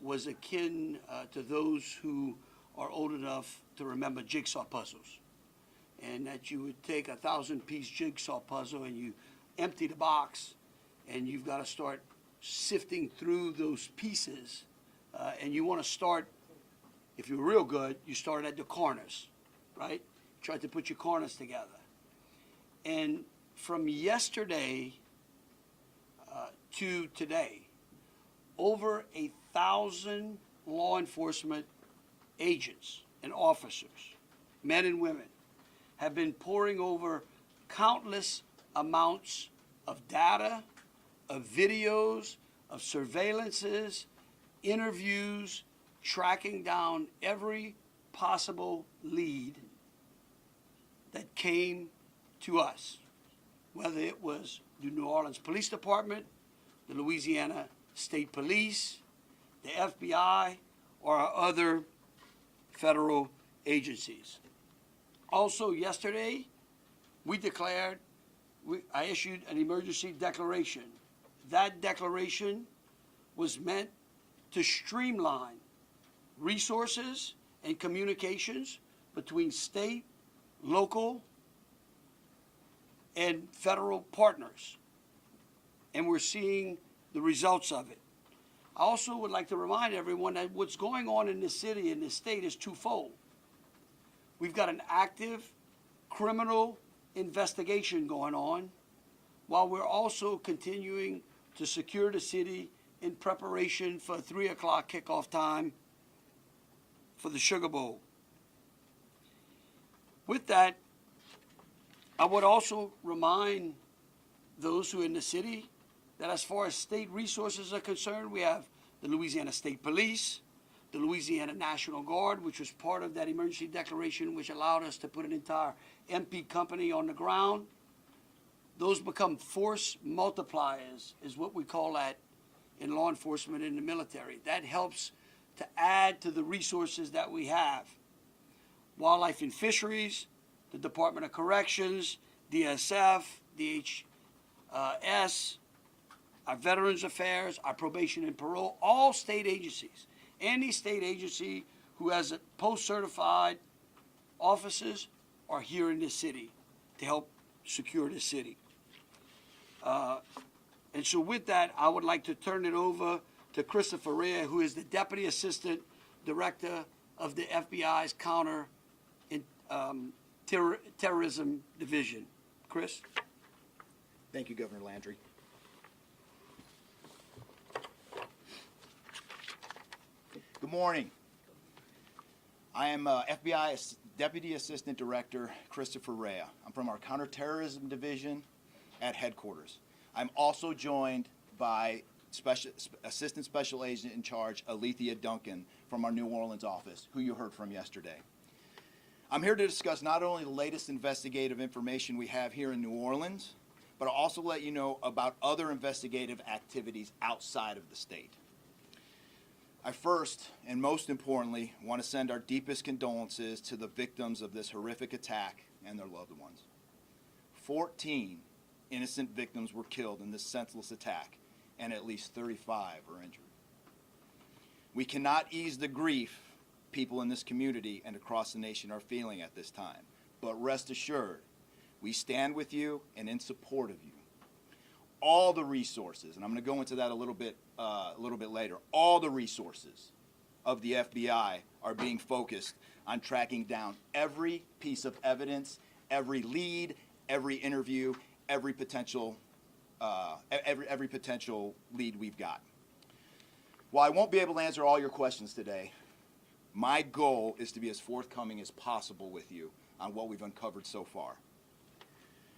was akin to those who are old enough to remember jigsaw puzzles. And that you would take a 1,000-piece jigsaw puzzle and you empty the box, and you've got to start sifting through those pieces. And you want to start, if you're real good, you start at the corners, right? Try to put your corners together. And from yesterday to today, over 1,000 law enforcement agents and officers, men and women, have been poring over countless amounts of data, of videos, of surveillances, interviews, tracking down every possible lead that came to us, whether it was the New Orleans Police Department, the Louisiana State Police, the FBI, or our other federal agencies. Also yesterday, I issued an emergency declaration. That declaration was meant to streamline resources and communications between state, local, and federal partners. And we're seeing the results of it. I also would like to remind everyone that what's going on in the city and the state is twofold. We've got an active criminal investigation going on, while we're also continuing to secure the city in preparation for 3 o'clock kickoff time for the Sugar Bowl. With that, I would also remind those who are in the city that as far as state resources are concerned, we have the Louisiana State Police, the Louisiana National Guard, which was part of that emergency declaration, which allowed us to put an entire MP company on the ground. Those become force multipliers, is what we call that in law enforcement and the military. That helps to add to the resources that we have. Wildlife and Fisheries, the Department of Corrections, DSF, DHS, our Veterans Affairs, our Probation and Parole, all state agencies. Any state agency who has post-certified officers are here in this city to help secure the city. And so with that, I would like to turn it over to Chris Raia, who is the Deputy Assistant Director of the FBI's Counterterrorism Division. Chris? Thank you, Governor Landry. Good morning. I am FBI Deputy Assistant Director Christopher Raia. I'm from our Counterterrorism Division at headquarters. I'm also joined by Assistant Special Agent in Charge Alethea Duncan from our New Orleans office, who you heard from yesterday. I'm here to discuss not only the latest investigative information we have here in New Orleans, but I'll also let you know about other investigative activities outside of the state. I first, and most importantly, want to send our deepest condolences to the victims of this horrific attack and their loved ones. 14 innocent victims were killed in this senseless attack, and at least 35 are injured. We cannot ease the grief people in this community and across the nation are feeling at this time, but rest assured, we stand with you and in support of you. All the resources, and I'm going to go into that a little bit later, all the resources of the FBI are being focused on tracking down every piece of evidence, every lead, every interview, every potential lead we've got. While I won't be able to answer all your questions today, my goal is to be as forthcoming as possible with you on what we've uncovered so far.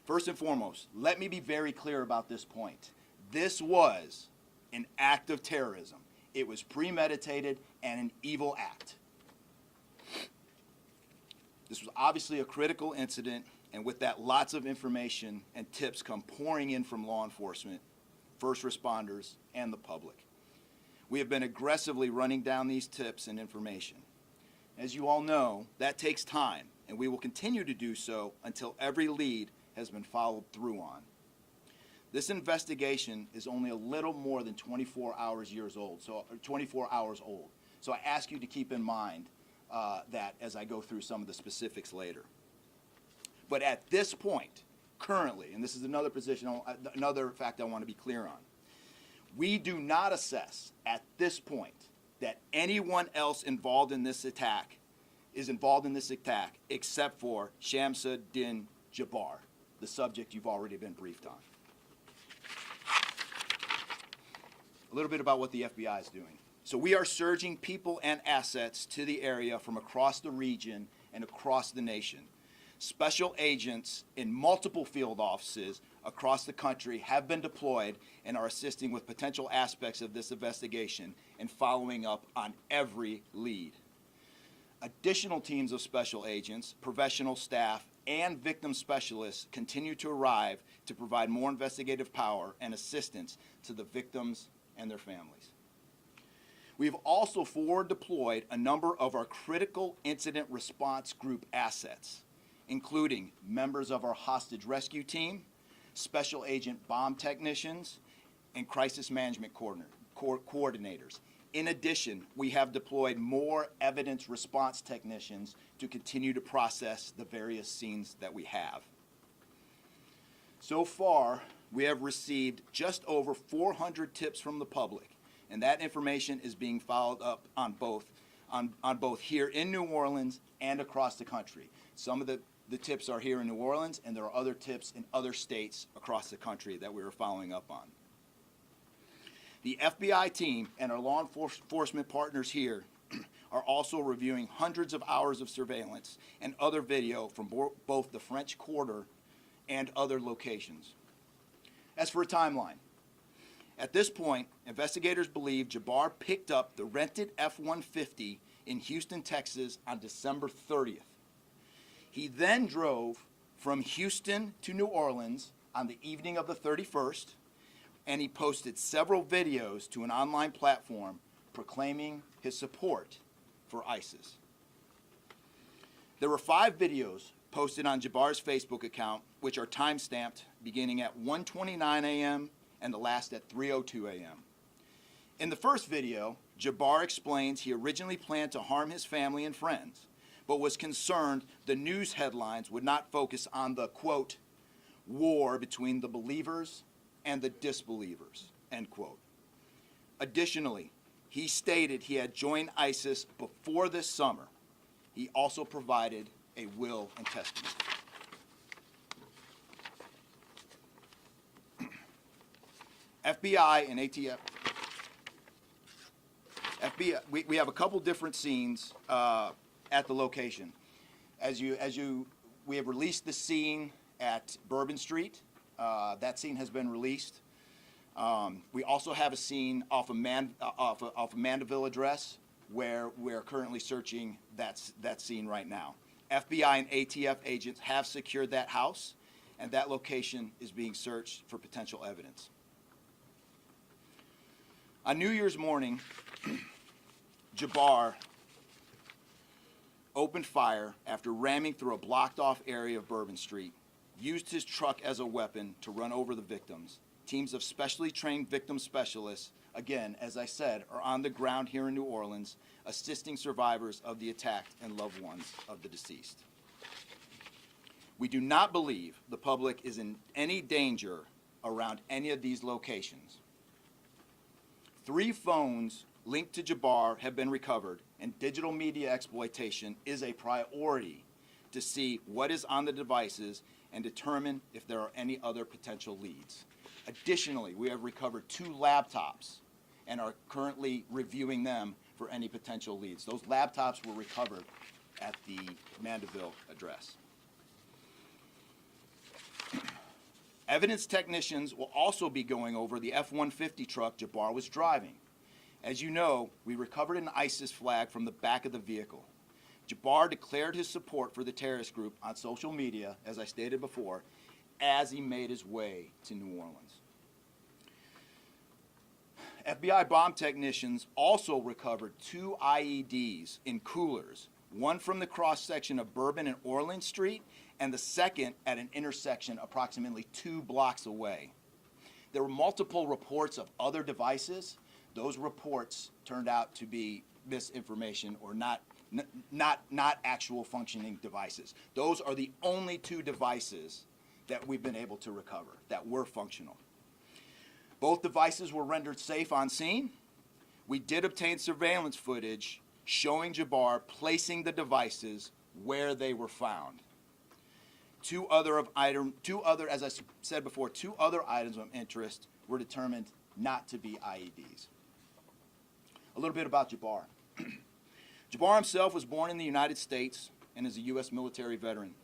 First and foremost, let me be very clear about this point. This was an act of terrorism. It was premeditated and an evil act. This was obviously a critical incident, and with that, lots of information and tips come pouring in from law enforcement, first responders, and the public. We have been aggressively running down these tips and information. As you all know, that takes time, and we will continue to do so until every lead has been followed through on. This investigation is only a little more than 24 hours old. So I ask you to keep in mind that as I go through some of the specifics later. But at this point, currently, and this is another another fact I want to be clear on, we do not assess at this point that anyone else involved in this attack except for Shamsud-Din Jabbar, the subject you've already been briefed on. A little bit about what the FBI is doing. So we are surging people and assets to the area from across the region and across the nation. Special agents in multiple field offices across the country have been deployed and are assisting with potential aspects of this investigation and following up on every lead. Additional teams of special agents, professional staff, and victim specialists continue to arrive to provide more investigative power and assistance to the victims and their families. We've also forward deployed a number of our critical incident response group assets, including members of our hostage rescue team, special agent bomb technicians, and crisis management coordinators. In addition, we have deployed more evidence response technicians to continue to process the various scenes that we have. So far, we have received just over 400 tips from the public, and that information is being followed up on both here in New Orleans and across the country. Some of the tips are here in New Orleans, and there are other tips in other states across the country that we are following up on. The FBI team and our law enforcement partners here are also reviewing hundreds of hours of surveillance and other video from both the French Quarter and other locations. As for a timeline, at this point, investigators believe Jabbar picked up the rented F-150 in Houston, Texas on December 30th. He then drove from Houston to New Orleans on the evening of the 31st, and he posted several videos to an online platform proclaiming his support for ISIS. There were 5 videos posted on Jabbar's Facebook account, which are time-stamped beginning at 1:29 a.m. and the last at 3:02 a.m. In the first video, Jabbar explains he originally planned to harm his family and friends, but was concerned the news headlines would not focus on the, quote, war between the believers and the disbelievers, end quote. Additionally, he stated he had joined ISIS before this summer. He also provided a will and testament. FBI and ATF. FBI, we have a couple different scenes at the location. We have released the scene at Bourbon Street. That scene has been released. We also have a scene off of Mandeville address where we're currently searching that scene right now. FBI and ATF agents have secured that house, and that location is being searched for potential evidence. On New Year's morning, Jabbar opened fire after ramming through a blocked-off area of Bourbon Street, used his truck as a weapon to run over the victims. Teams of specially trained victim specialists, again, as I said, are on the ground here in New Orleans, assisting survivors of the attack and loved ones of the deceased. We do not believe the public is in any danger around any of these locations. 3 phones linked to Jabbar have been recovered, and digital media exploitation is a priority to see what is on the devices and determine if there are any other potential leads. Additionally, we have recovered 2 laptops and are currently reviewing them for any potential leads. Those laptops were recovered at the Mandeville address. Evidence technicians will also be going over the F-150 truck Jabbar was driving. As you know, we recovered an ISIS flag from the back of the vehicle. Jabbar declared his support for the terrorist group on social media, as I stated before, as he made his way to New Orleans. FBI bomb technicians also recovered 2 IEDs in coolers, one from the cross-section of Bourbon and Orleans Street, and the second at an intersection approximately 2 blocks away. There were multiple reports of other devices. Those reports turned out to be misinformation or not actual functioning devices. Those are the only 2 devices that we've been able to recover that were functional. Both devices were rendered safe on scene. We did obtain surveillance footage showing Jabbar placing the devices where they were found. As I said before, 2 other items of interest were determined not to be IEDs. A little bit about Jabbar. Jabbar himself was born in the United States and is a U.S. military veteran.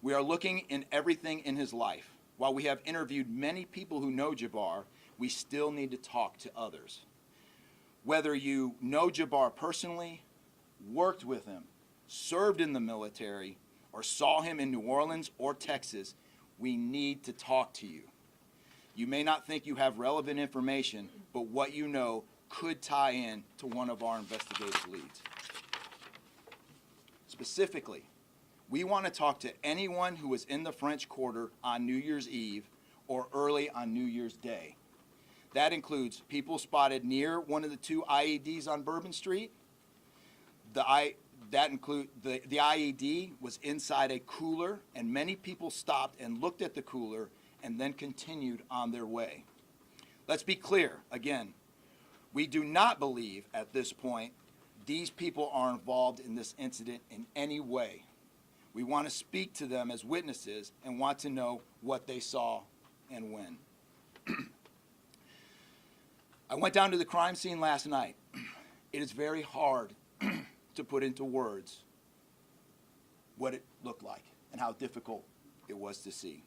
We are looking in everything in his life. While we have interviewed many people who know Jabbar, we still need to talk to others. Whether you know Jabbar personally, worked with him, served in the military, or saw him in New Orleans or Texas, we need to talk to you. You may not think you have relevant information, but what you know could tie in to one of our investigative leads. Specifically, we want to talk to anyone who was in the French Quarter on New Year's Eve or early on New Year's Day. That includes people spotted near one of the 2 IEDs on Bourbon Street. The IED was inside a cooler, and many people stopped and looked at the cooler and then continued on their way. Let's be clear, again, we do not believe at this point these people are involved in this incident in any way. We want to speak to them as witnesses and want to know what they saw and when. I went down to the crime scene last night. It is very hard to put into words what it looked like and how difficult it was to see.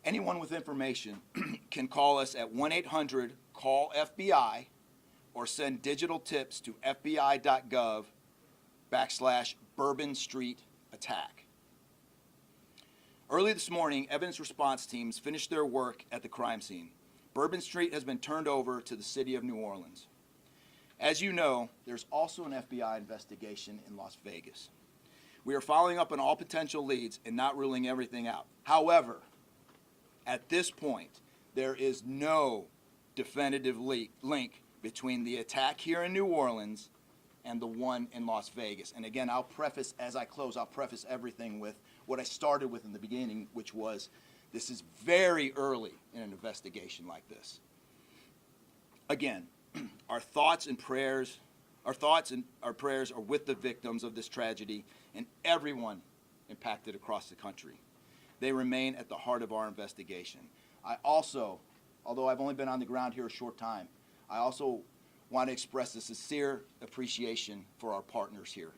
Anyone with information can call us at 1-800-CALL-FBI or send digital tips to fbi.gov/Bourbon Street attack. Early this morning, evidence response teams finished their work at the crime scene. Bourbon Street has been turned over to the city of New Orleans. As you know, there's also an FBI investigation in Las Vegas. We are following up on all potential leads and not ruling everything out. However, at this point, there is no definitive link between the attack here in New Orleans and the one in Las Vegas. And again, as I close, I'll preface everything with what I started with in the beginning, which was this is very early in an investigation like this. Again, our thoughts and prayers are with the victims of this tragedy and everyone impacted across the country. They remain at the heart of our investigation. I also, although I've only been on the ground here a short time, I also want to express a sincere appreciation for our partners here,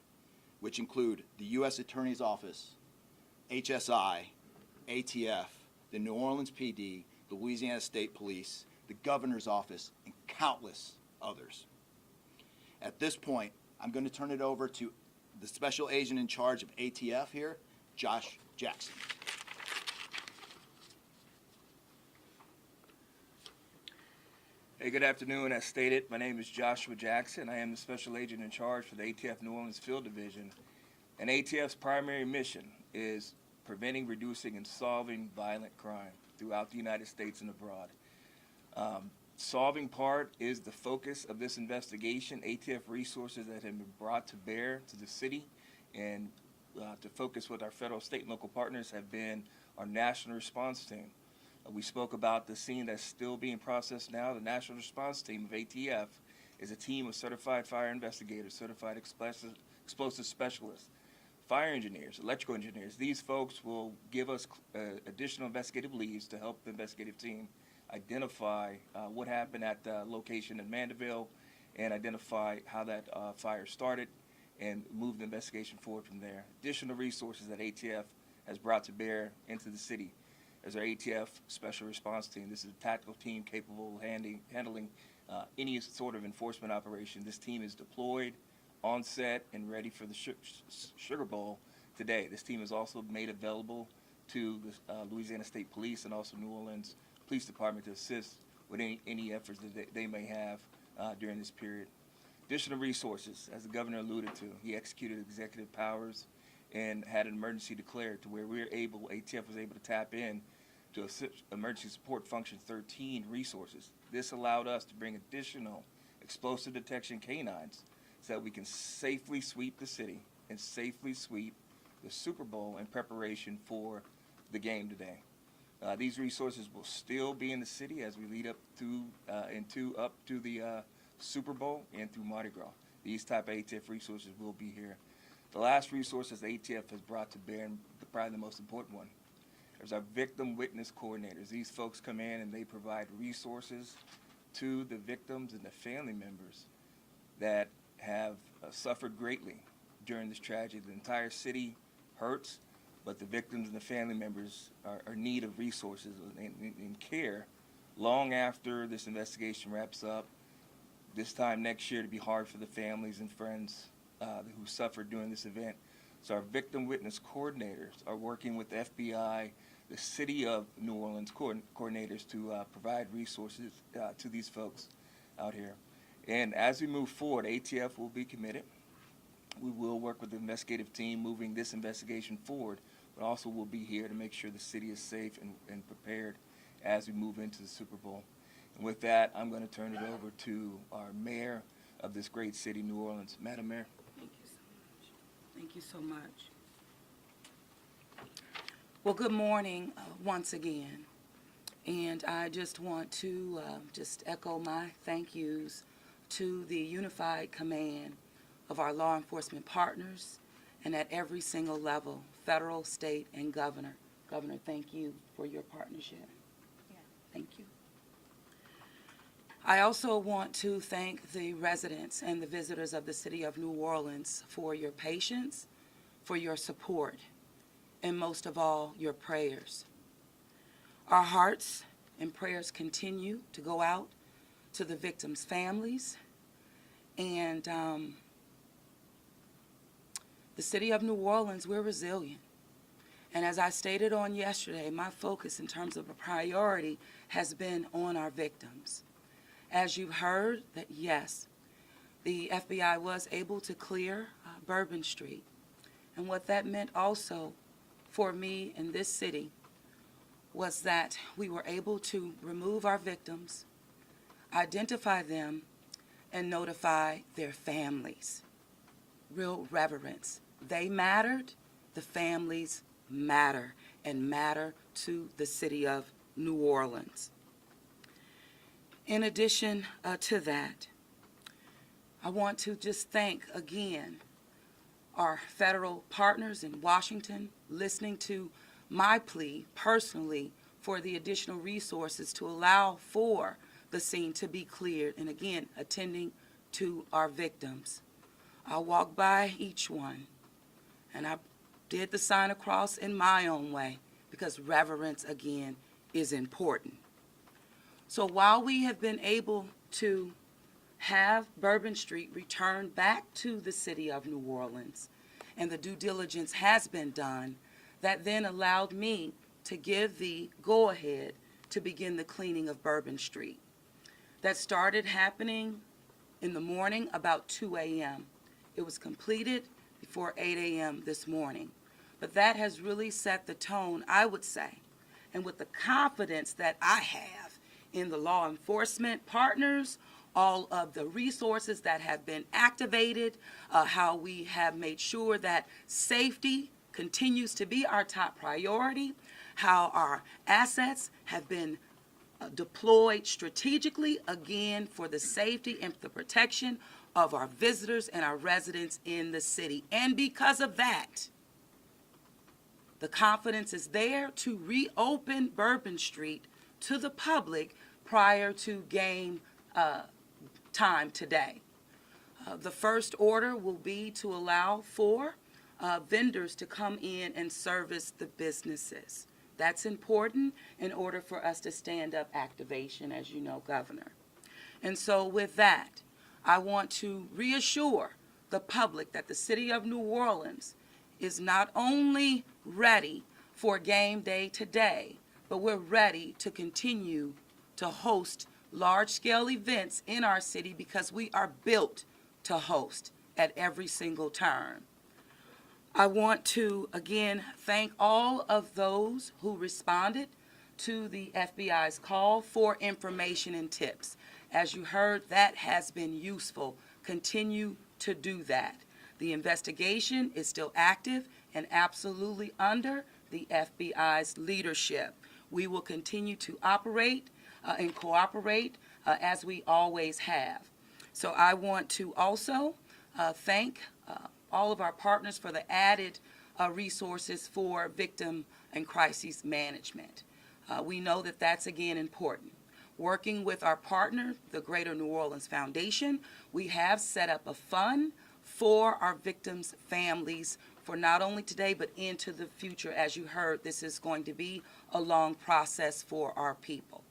which include the U.S. Attorney's Office, HSI, ATF, the New Orleans PD, the Louisiana State Police, the Governor's Office, and countless others. At this point, I'm going to turn it over to the Special Agent in charge of ATF here, Josh Jackson. Hey, good afternoon. As stated, my name is Joshua Jackson. I am the Special Agent in charge for the ATF New Orleans Field Division. And ATF's primary mission is preventing, reducing, and solving violent crime throughout the United States and abroad. Solving part is the focus of this investigation. ATF resources that have been brought to bear to the city and to focus with our federal, state, and local partners have been our national response team. We spoke about the scene that's still being processed now. The national response team of ATF is a team of certified fire investigators, certified explosive specialists, fire engineers, electrical engineers. These folks will give us additional investigative leads to help the investigative team identify what happened at the location in Mandeville and identify how that fire started and move the investigation forward from there. Additional resources that ATF has brought to bear into the city as our ATF Special Response Team. This is a tactical team capable of handling any sort of enforcement operation. This team is deployed, on set, and ready for the Sugar Bowl today. This team is also made available to the Louisiana State Police and also New Orleans Police Department to assist with any efforts that they may have during this period. Additional resources, as the governor alluded to, he executed executive powers and had an emergency declared to where ATF was able to tap in to Emergency Support Function 13 resources. This allowed us to bring additional explosive detection canines so that we can safely sweep the city and safely sweep the Super Bowl in preparation for the game today. These resources will still be in the city as we lead up to the Super Bowl and through Mardi Gras. These type of ATF resources will be here. The last resources the ATF has brought to bear, and probably the most important one, is our victim witness coordinators. These folks come in and they provide resources to the victims and the family members that have suffered greatly during this tragedy. The entire city hurts, but the victims and the family members are in need of resources and care long after this investigation wraps up. This time next year to be hard for the families and friends who suffered during this event. So our victim witness coordinators are working with the FBI, the City of New Orleans coordinators to provide resources to these folks out here. And as we move forward, ATF will be committed. We will work with the investigative team moving this investigation forward, but also we'll be here to make sure the city is safe and prepared as we move into the Super Bowl. And with that, I'm going to turn it over to our mayor of this great city, New Orleans. Madam Mayor. Thank you so much. Thank you so much. Well, good morning once again. And I just want to just echo my thank yous to the unified command of our law enforcement partners and at every single level, federal, state, and governor. Governor, thank you for your partnership. Yeah. Thank you. I also want to thank the residents and the visitors of the city of New Orleans for your patience, for your support, and most of all, your prayers. Our hearts and prayers continue to go out to the victims' families, and the city of New Orleans, we're resilient. And as I stated on yesterday, my focus in terms of a priority has been on our victims. As you've heard, that yes, the FBI was able to clear Bourbon Street. And what that meant also for me in this city was that we were able to remove our victims, identify them, and notify their families. Real reverence. They mattered, the families matter, and matter to the city of New Orleans. In addition to that, I want to just thank again our federal partners in Washington, listening to my plea personally for the additional resources to allow for the scene to be cleared, and again, attending to our victims. I walked by each one, and I did the sign of cross in my own way, because reverence, again, is important. So while we have been able to have Bourbon Street returned back to the city of New Orleans, and the due diligence has been done, that then allowed me to give the go-ahead to begin the cleaning of Bourbon Street. That started happening in the morning about 2 a.m. It was completed before 8 a.m. this morning. But that has really set the tone, I would say, and with the confidence that I have in the law enforcement partners, all of the resources that have been activated, how we have made sure that safety continues to be our top priority, how our assets have been deployed strategically, again, for the safety and the protection of our visitors and our residents in the city. And because of that, the confidence is there to reopen Bourbon Street to the public prior to game time today. The first order will be to allow for vendors to come in and service the businesses. That's important in order for us to stand up activation, as you know, Governor. And so with that, I want to reassure the public that the city of New Orleans is not only ready for game day today, but we're ready to continue to host large-scale events in our city because we are built to host at every single turn. I want to, again, thank all of those who responded to the FBI's call for information and tips. As you heard, that has been useful. Continue to do that. The investigation is still active and absolutely under the FBI's leadership. We will continue to operate and cooperate as we always have. So I want to also thank all of our partners for the added resources for victim and crisis management. We know that that's, again, important. Working with our partner, the Greater New Orleans Foundation, we have set up a fund for our victims' families for not only today but into the future. As you heard, this is going to be a long process for our people.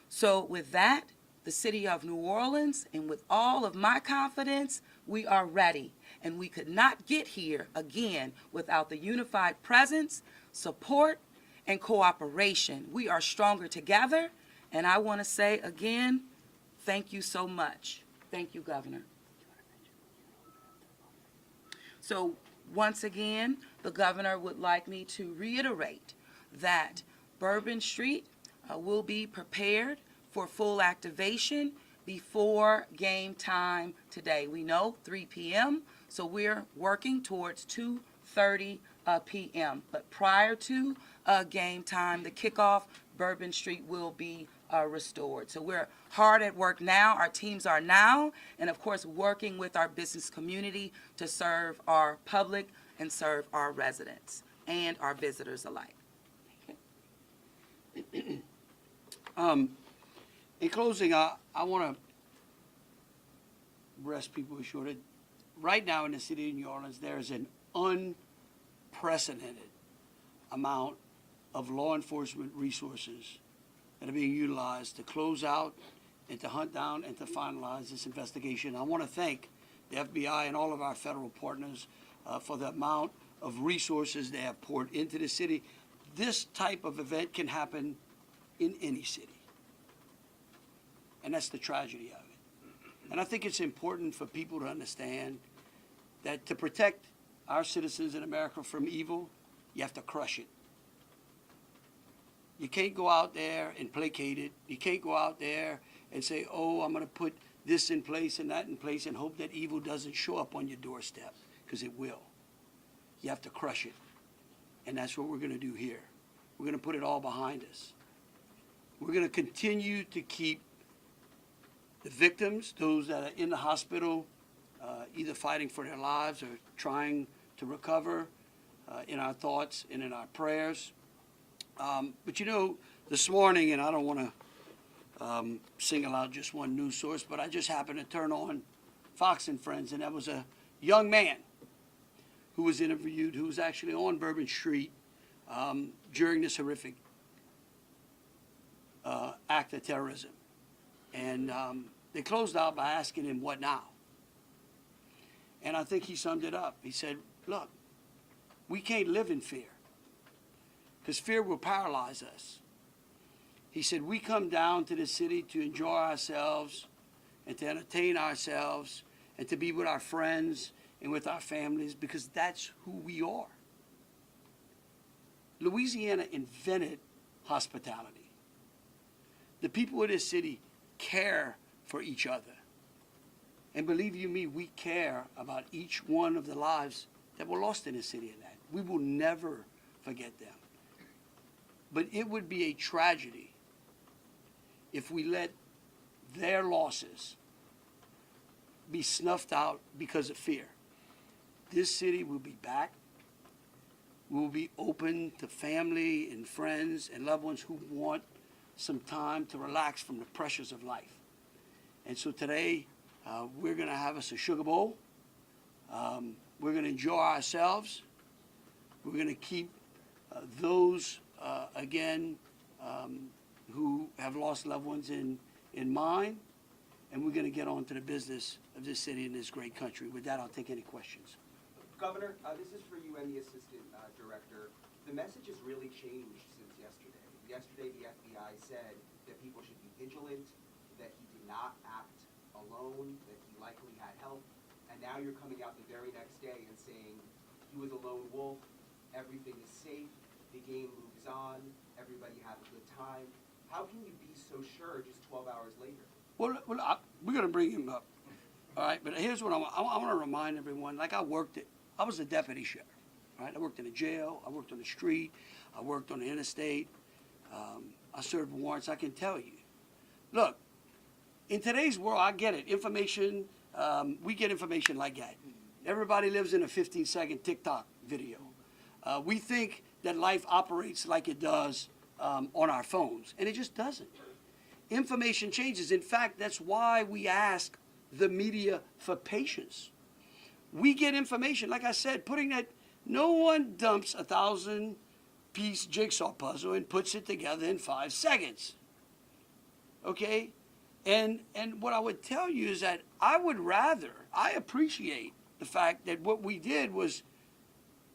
So with that, the city of New Orleans, and with all of my confidence, we are ready. And we could not get here, again, without the unified presence, support, and cooperation. We are stronger together. And I want to say again, thank you so much. Thank you, Governor. So once again, the governor would like me to reiterate that Bourbon Street will be prepared for full activation before game time today. We know 3 p.m., so we're working towards 2:30 p.m. But prior to game time, the kickoff, Bourbon Street will be restored. So we're hard at work now. Our teams are now, and of course, working with our business community to serve our public and serve our residents and our visitors alike. In closing, I want to rest people assured. Right now in the city of New Orleans, there is an unprecedented amount of law enforcement resources that are being utilized to close out and to hunt down and to finalize this investigation. I want to thank the FBI and all of our federal partners for the amount of resources they have poured into the city. This type of event can happen in any city. And that's the tragedy of it. And I think it's important for people to understand that to protect our citizens in America from evil, you have to crush it. You can't go out there and placate it. You can't go out there and say, oh, I'm going to put this in place and that in place and hope that evil doesn't show up on your doorstep, because it will. You have to crush it. And that's what we're going to do here. We're going to put it all behind us. We're going to continue to keep the victims, those that are in the hospital, either fighting for their lives or trying to recover, in our thoughts and in our prayers. But you know, this morning, and I don't want to single out just one news source, but I just happened to turn on Fox and Friends, and that was a young man who was interviewed, who was actually on Bourbon Street during this horrific act of terrorism. And they closed out by asking him, what now? And I think he summed it up. He said, look, we can't live in fear, because fear will paralyze us. He said, we come down to the city to enjoy ourselves and to entertain ourselves and to be with our friends and with our families, because that's who we are. Louisiana invented hospitality. The people of this city care for each other. And believe you me, we care about each one of the lives that were lost in this city and that. We will never forget them. But it would be a tragedy if we let their losses be snuffed out because of fear. This city will be back. We will be open to family and friends and loved ones who want some time to relax from the pressures of life. And so today, we're going to have us a sugar bowl. We're going to enjoy ourselves. We're going to keep those, again, who have lost loved ones in mind. And we're going to get on to the business of this city and this great country. With that, I'll take any questions. Governor, this is for you and the Assistant Director. The message has really changed since yesterday. Yesterday, the FBI said that people should be vigilant, that he did not act alone, that he likely had help, and now you're coming out the very next day and saying he was a lone wolf, everything is safe, the game moves on. everybody had a good time. How can you be so sure just 12 hours later? Well, we're going to bring him up. All right, but here's what I want to remind everyone. Like I was a deputy sheriff, right? I worked in a jail. I worked on the street. I worked on the interstate. I served warrants. I can tell you. Look, in today's world, I get it. Information, we get information like that. Everybody lives in a 15-second TikTok video. We think that life operates like it does on our phones, and it just doesn't. Information changes. In fact, that's why we ask the media for patience. We get information, like I said, no one dumps 1,000-piece jigsaw puzzle and puts it together in 5 seconds. Okay? And what I would tell you is that I appreciate the fact that what we did was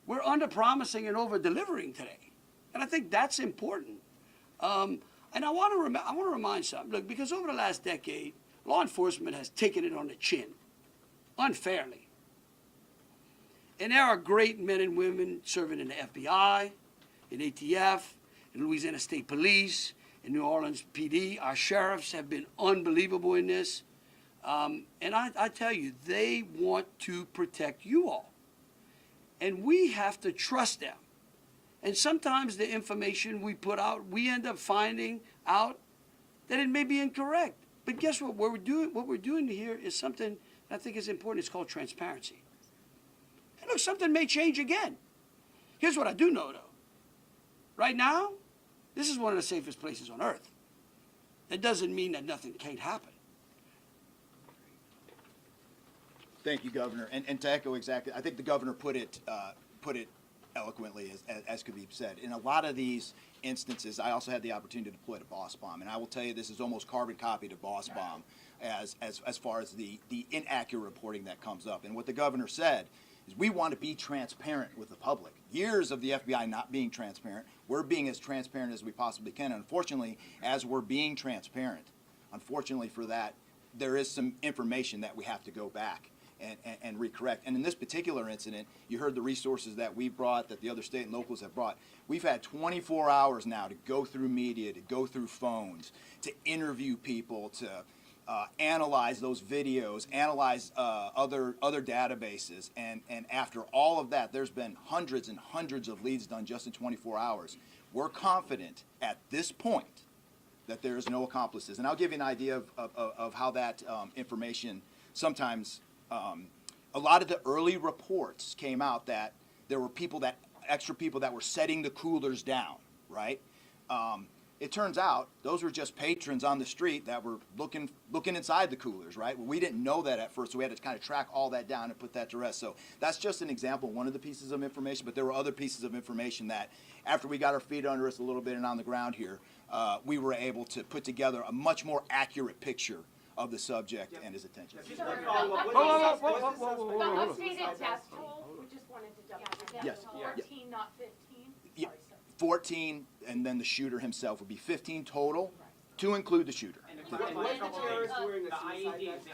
we're under-promising and over-delivering today. And I think that's important. And I want to remind something. Look, because over the last decade, law enforcement has taken it on the chin, unfairly. And there are great men and women serving in the FBI, in ATF, in Louisiana State Police, in New Orleans PD. Our sheriffs have been unbelievable in this. And I tell you, they want to protect you all. And we have to trust them. And sometimes the information we put out, we end up finding out that it may be incorrect. But guess what? What we're doing here is something that I think is important. It's called transparency. And look, something may change again. Here's what I do know, though. Right now, this is one of the safest places on earth. That doesn't mean that nothing can't happen. Thank you, Governor. And to echo exactly, I think the governor put it eloquently, as could be said. In a lot of these instances, I also had the opportunity to deploy to Boss Bomb, and I will tell you this is almost carbon copy to Boss Bomb as far as the inaccurate reporting that comes up. And what the governor said is we want to be transparent with the public. Years of the FBI not being transparent, we're being as transparent as we possibly can. Unfortunately, as we're being transparent, unfortunately for that, there is some information that we have to go back and recorrect. And in this particular incident, you heard the resources that we brought, that the other state and locals have brought. We've had 24 hours now to go through media, to go through phones, to interview people, to analyze those videos, analyze other databases. And after all of that, there's been hundreds and hundreds of leads done just in 24 hours. We're confident at this point that there is no accomplices. And I'll give you an idea of how that information sometimes, a lot of the early reports came out that there were extra people that were setting the coolers down, right? It turns out those were just patrons on the street that were looking inside the coolers, right? Well, we didn't know that at first, so we had to kind of track all that down and put that to rest. So that's just an example, one of the pieces of information, but there were other pieces of information that after we got our feet under us a little bit and on the ground here, we were able to put together a much more accurate picture of the subject and his attention. The updated death toll, we just wanted to double check. Yes. 14, not 15. Yeah. Sorry, sir. 14, and then the shooter himself would be 15 total, to include the shooter. Was the terrorist wearing a The suicide IEDs, vest?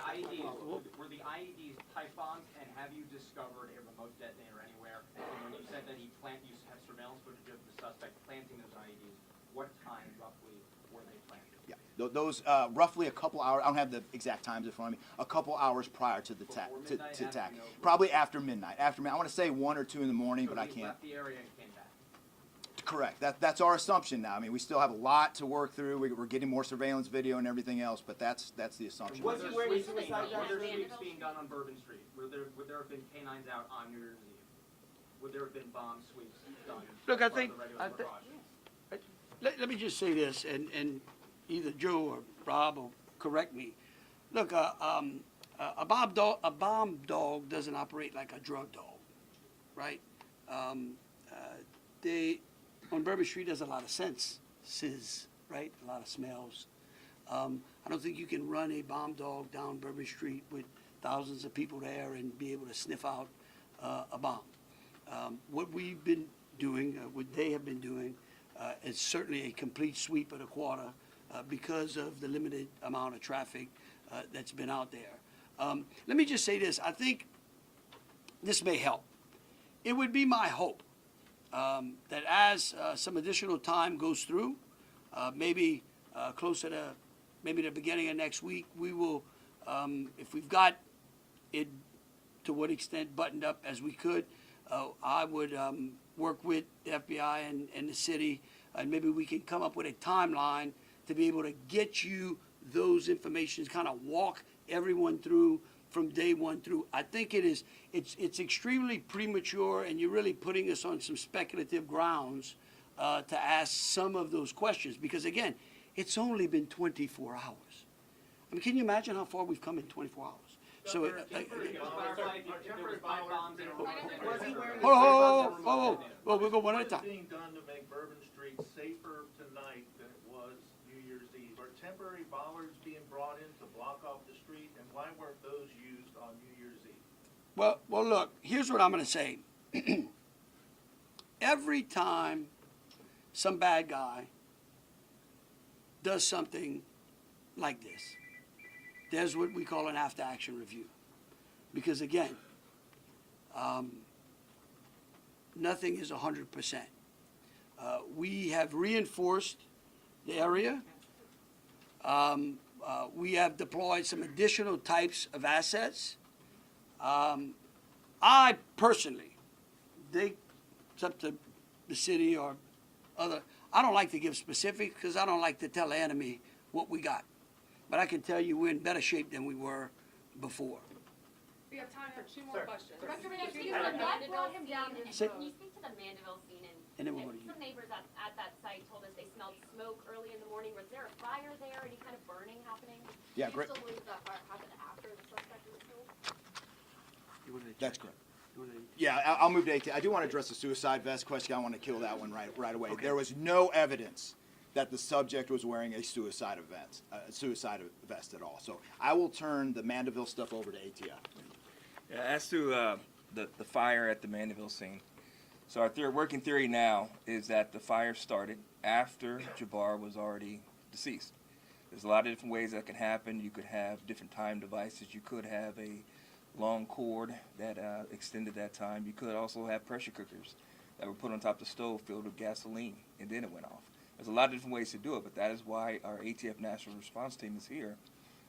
were the IEDs pipe bombs, and have you discovered a remote detonator anywhere? And when you said that you have surveillance footage of the suspect planting those IEDs, what time roughly were they planted? Yeah, those roughly a couple hours. I don't have the exact times in front of me. A couple hours prior to the attack. Before midnight, To attack. after, you know, Probably after midnight. After midnight. I want to say 1 or 2 in the morning, but I he can't. left the area and came back. Correct. That's our assumption now. I mean, we still have a lot to work through. We're getting more surveillance video and everything else, but that's the assumption. Was he wearing a suicide Were there vest? sweeps being done on Bourbon Street? Would there have been canines out on New Year's Eve? Would there have been bomb sweeps done? Look, I as part of think- the regular barrage? Let me just say this, and either Joe or Rob will correct me. Look, a bomb dog doesn't operate like a drug dog, right? On Bourbon Street, there's a lot of senses, right? A lot of smells. I don't think you can run a bomb dog down Bourbon Street with thousands of people there and be able to sniff out a bomb. What we've been doing, what they have been doing, is certainly a complete sweep of the quarter because of the limited amount of traffic that's been out there. Let me just say this. I think this may help. It would be my hope that as some additional time goes through, maybe closer to maybe the beginning of next week, we will, if we've got it to what extent buttoned up as we could, I would work with the FBI and the city, and maybe we can come up with a timeline to be able to get you those informations, kind of walk everyone through from day one through. I think it's extremely premature, and you're really putting us on some speculative grounds to ask some of those questions, because again, it's only been 24 hours. I mean, can you imagine how far we've come in 24 hours? So, Clarify if there was pipe bombs in a well, we'll go one at a time. What's being done to make Bourbon Street safer tonight than it was New Year's Eve? Are temporary bollards being brought in to block off the street, and why weren't those used on New Year's Eve? Well, look, here's what I'm going to say. Every time some bad guy does something like this, there's what we call an after-action review. Because again, nothing is 100%. We have reinforced the area. We have deployed some additional types of assets. I personally, it's up to the city or other, I don't like to give specifics because I don't like to tell the enemy what we got. But I can tell you we're in better shape than we were before. We have time for two more questions. Director, can you speak to the Mandeville scene? Say- Can you speak to the Mandeville scene? And then we'll go to you. Some neighbors at that site told us they smelled smoke early in the morning. Was there a fire there? Any kind of burning happening? Yeah, great. Do you still believe that fire happened after the suspect was killed? That's correct. Yeah, I'll move to 18. I do want to address the suicide vest question. I want to kill that one right away. Okay. There was no evidence that the subject was wearing a suicide vest at all. So I will turn the Mandeville stuff over to ATF. Yeah, as to the fire at the Mandeville scene, so our working theory now is that the fire started after Jabbar was already deceased. There's a lot of different ways that can happen. You could have different time devices. You could have a long cord that extended that time. You could also have pressure cookers that were put on top of the stove filled with gasoline, and then it went off. There's a lot of different ways to do it, but that is why our ATF National Response Team is here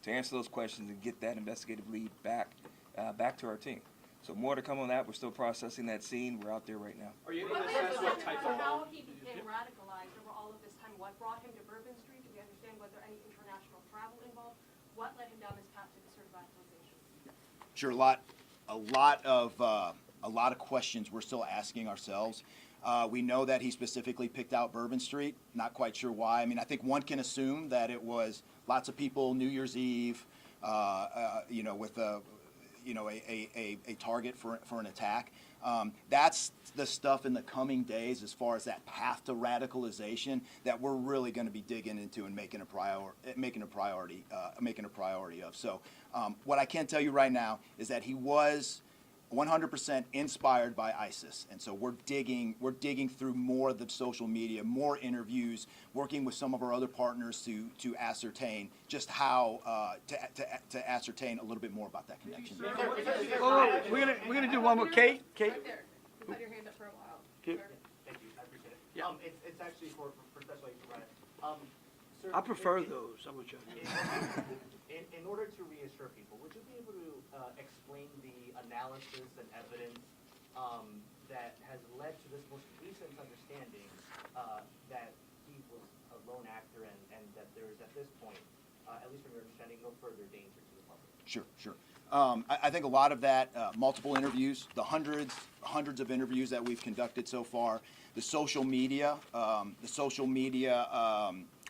to answer those questions and get that investigative lead back to our team. So more to come on that. We're still processing that scene. We're out there right now. Are you able to assess what type So of how he became radicalized over all of this time? What brought him to Bourbon Street? Do we understand whether any international travel involved? What led him down this path to this sort of radicalization? Sure, a lot of questions we're still asking ourselves. We know that he specifically picked out Bourbon Street. Not quite sure why. I mean, I think one can assume that it was lots of people New Year's Eve, with a target for an attack. That's the stuff in the coming days as far as that path to radicalization that we're really going to be digging into and making a priority of. So what I can tell you right now is that he was 100% inspired by ISIS, and so we're digging through more of the social media, more interviews, working with some of our other partners to ascertain just how to ascertain a little bit more about that connection. Oh, we're gonna do one more. Kate. Right there. You've had your hand up for a while. Okay. Thank you, I appreciate it. Yeah. It's actually for Special Agent Raia. Sir, I prefer those. I would tell you. In order to reassure people, would you be able to explain the analysis and evidence that has led to this most recent understanding that he was a lone actor and that there is at this point, at least from your understanding, no further danger to the public? Sure. I think a lot of that, multiple interviews, the hundreds of interviews that we've conducted so far, the social media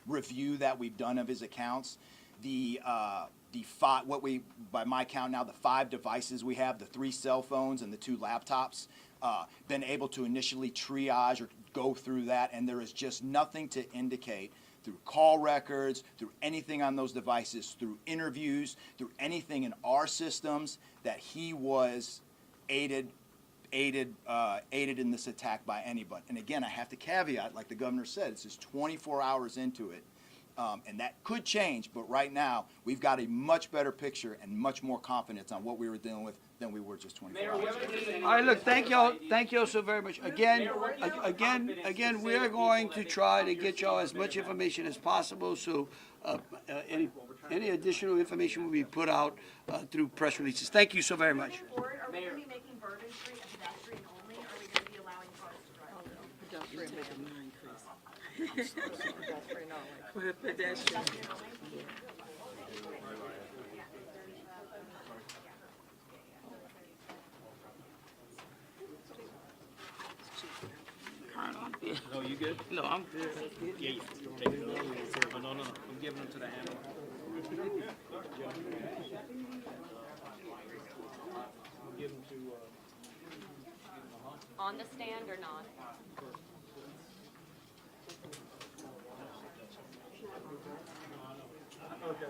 review that we've done of his accounts, by my count now, the 5 devices we have, the 3 cell phones and the 2 laptops, been able to initially triage or go through that, and there is just nothing to indicate through call records, through anything on those devices, through interviews, through anything in our systems that he was aided in this attack by anybody. And again, I have to caveat, like the governor said, it's just 24 hours into it. And that could change, but right now, we've got a much better picture and much more confidence on what we were dealing with than we were just 24 hours ago. All right, look, thank y'all so very much. Again, we are going to try to get y'all as much information as possible, so any additional information will be put out through press releases. Thank you so very much. Moving forward, are we going to be making Bourbon Street a pedestrian only, or are we going to be allowing cars to drive? Pedestrian. No, you good? No, I'm good. Yeah, yeah. Take it over. No, I'm giving them to the animal. I'll give them to, On the stand or not? okay.